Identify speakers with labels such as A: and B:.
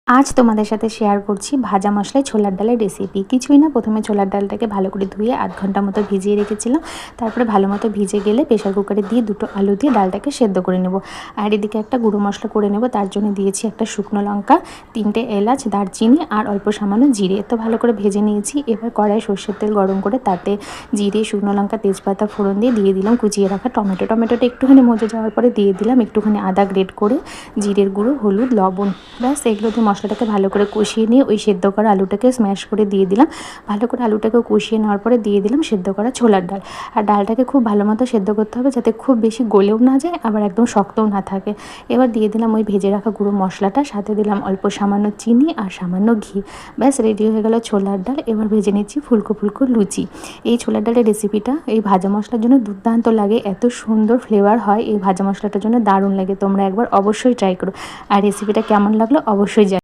A: আজ তোমাদের সাথে শেয়ার করছি ভাজা মশলায় ছোলার ডালের রেসিপি। কিছুই না, প্রথমে ছোলার ডালটাকে ভালো করে ধুয়ে আধ ঘন্টা মতো ভিজিয়ে রেখেছিলাম। তারপরে ভালো মতো ভিজে গেলে প্রেশার কুকারে দিয়ে দুটো আলু দিয়ে ডালটাকে সেদ্ধ করে নেব। আর এদিকে একটা গুঁড়ো মশলা করে নেব। তার জন্য দিয়েছি একটা শুকনো লঙ্কা, 3টে এলাচ, দারচিনি আর অল্প সামান্য জিরে। তো ভালো করে ভেজে নিয়েছি। এবার কড়াই সর্ষের তেল গরম করে তাতে জিরে, শুকনো লঙ্কা, তেজপাতা ফোড়ন দিয়ে দিলাম কুচিয়ে রাখা টমেটোটা একটুখানি মজে যাওয়ার পরে দিয়ে দিলাম একটুখানি আদা গ্রেট করে, জিরের গুঁড়ো, হলুদ, লবণ। ব্যাস এগুলো দিয়ে মশলাটাকে ভালো করে কষিয়ে নিয়ে ওই সেদ্ধ করা আলুটাকে স্ম্যাশ করে দিয়ে দিলাম। ভালো করে আলুটাকে কষিয়ে নেওয়ার পরে দিয়ে দিলাম সেদ্ধ করা ছোলার ডাল। আর ডালটাকে খুব ভালো মতো সেদ্ধ করতে হবে, যাতে খুব বেশি গলেও না যায় আবার একদম শক্তও না থাকে। এবার দিয়ে দিলাম ওই ভেজে রাখা গুঁড়ো মশলাটা, সাথে দিলাম অল্প সামান্য চিনি আর সামান্য ঘি। ব্যাস রেডি হয়ে গেল ছোলার ডাল। এবার ভেজে নিচ্ছি ফুলকো ফুলকো লুচি। এই ছোলার ডালের রেসিপিটা এই ভাজা মশলার জন্য দুর্দান্ত লাগে, এত সুন্দর ফ্লেভার হয় এই ভাজা মশলাটার জন্য, দারুণ লাগে। তোমরা একবার অবশ্যই ট্রাই করো। আর রেসিপিটা কেমন লাগলো অবশ্যই